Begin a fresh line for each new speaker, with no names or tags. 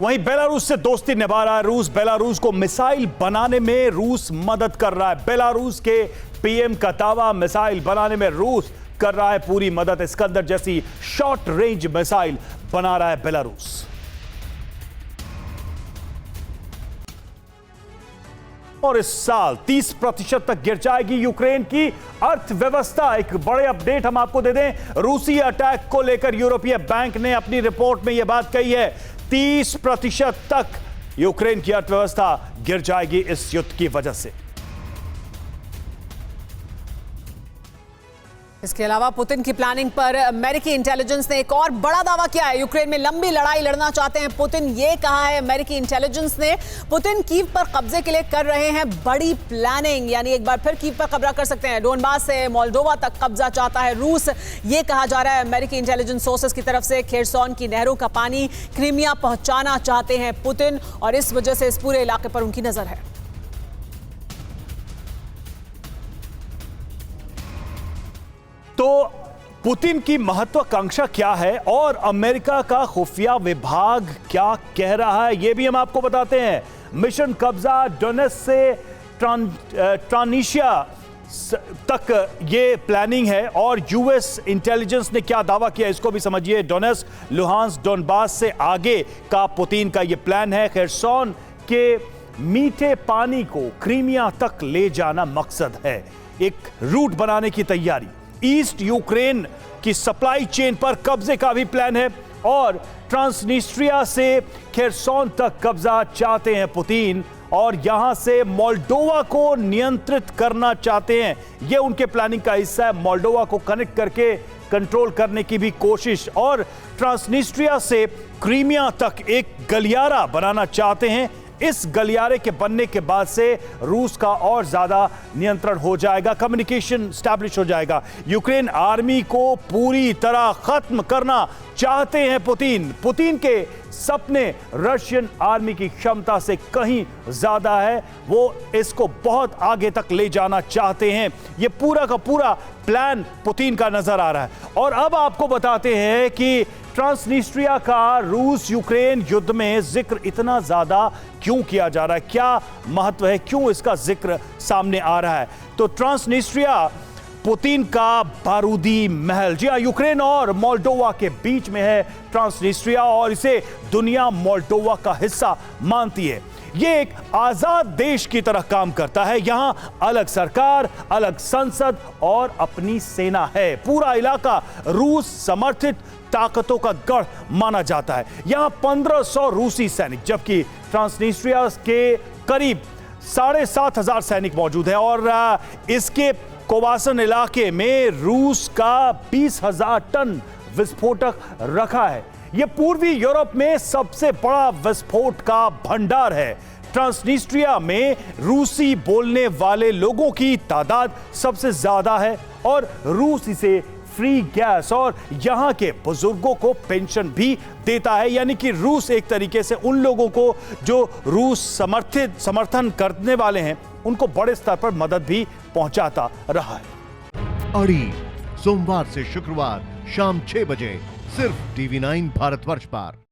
वहीं बेलारूस से दोस्ती निभा रहा है रूस। बेलारूस को मिसाइल बनाने में रूस मदद कर रहा है। बेलारूस के पीएम का दावा, मिसाइल बनाने में रूस कर रहा है पूरी मदद। इस्कंदर जैसी शॉर्ट रेंज मिसाइल बना रहा है बेलारूस। और इस साल 30% तक गिर जाएगी यूक्रेन की अर्थव्यवस्था। एक बड़े अपडेट हम आपको दे दें, रूसी अटैक को लेकर यूरोपीय बैंक ने अपनी रिपोर्ट में यह बात कही है, 30% तक यूक्रेन की अर्थव्यवस्था गिर जाएगी इस युद्ध की वजह से।
इसके अलावा पुतिन की प्लानिंग पर अमेरिकी इंटेलिजेंस ने एक और बड़ा दावा किया है। यूक्रेन में लंबी लड़ाई लड़ना चाहते हैं पुतिन, ये कहा है अमेरिकी इंटेलिजेंस ने। पुतिन कीव पर कब्जे के लिए कर रहे हैं बड़ी प्लानिंग, यानी एक बार फिर कीव पर कब्जा कर सकते हैं। डोनबास से मोल्डोवा तक कब्जा चाहता है रूस, ये कहा जा रहा है अमेरिकी इंटेलिजेंस सोर्सेस की तरफ से। खेरसोन की नहरों का पानी क्रीमिया पहुंचाना चाहते हैं पुतिन, और इस वजह से इस पूरे इलाके पर उनकी नजर है।
तो पुतिन की महत्वाकांक्षा क्या है और अमेरिका का खुफिया विभाग क्या कह रहा है, यह भी हम आपको बताते हैं। मिशन कब्जा डोनेट्स्क से ट्रांनिशिया तक ये प्लानिंग है, और यूएस इंटेलिजेंस ने क्या दावा किया इसको भी समझिए। डोनेट्स्क, लुहांस्क, डोनबास से आगे का पुतिन का ये प्लान है। खेरसोन के मीठे पानी को क्रीमिया तक ले जाना मकसद है, एक रूट बनाने की तैयारी। ईस्ट यूक्रेन की सप्लाई चेन पर कब्जे का भी प्लान है, और ट्रांसनिस्ट्रिया से खेरसोन तक कब्जा चाहते हैं पुतिन, और यहां से मोल्डोवा को नियंत्रित करना चाहते हैं। यह उनके प्लानिंग का हिस्सा है, मोल्डोवा को कनेक्ट करके कंट्रोल करने की भी कोशिश। और ट्रांसनिस्ट्रिया से क्रीमिया तक एक गलियारा बनाना चाहते हैं। इस गलियारे के बनने के बाद से रूस का और ज्यादा नियंत्रण हो जाएगा, कम्युनिकेशन स्टैब्लिश हो जाएगा। यूक्रेन आर्मी को पूरी तरह खत्म करना चाहते हैं पुतिन। पुतिन के सपने रशियन आर्मी की क्षमता से कहीं ज्यादा है, वो इसको बहुत आगे तक ले जाना चाहते हैं। ये पूरा का पूरा प्लान पुतिन का नजर आ रहा है। और अब आपको बताते हैं कि ट्रांसनिस्ट्रिया का रूस यूक्रेन युद्ध में जिक्र इतना ज्यादा क्यों किया जा रहा है, क्या महत्व है, क्यों इसका जिक्र सामने आ रहा है। तो ट्रांसनिस्ट्रिया पुतिन का बारूदी महल, जी हां, यूक्रेन और मोल्डोवा के बीच में है ट्रांसनिस्ट्रिया, और इसे दुनिया मोल्डोवा का हिस्सा मानती है। यह एक आजाद देश की तरह काम करता है। यहां अलग सरकार, अलग संसद और अपनी सेना है। पूरा इलाका रूस समर्थित ताकतों का गढ़ माना जाता है। यहां 1500 रूसी सैनिक, जबकि ट्रांसनिस्ट्रिया के करीब 7,500 सैनिक मौजूद हैं, और इसके कोवासन इलाके में रूस का 20,000 टन विस्फोटक रखा है। यह पूर्वी यूरोप में सबसे बड़ा विस्फोट का भंडार है। ट्रांसनिस्ट्रिया में रूसी बोलने वाले लोगों की तादाद सबसे ज्यादा है, और रूस इसे फ्री गैस और यहां के बुजुर्गों को पेंशन भी देता है। यानी कि रूस एक तरीके से उन लोगों को जो रूस समर्थन करने वाले हैं, उनको बड़े स्तर पर मदद भी पहुंचाता रहा है।
अड़ी सोमवार से शुक्रवार शाम 6 बजे सिर्फ TV9 भारतवर्ष पर।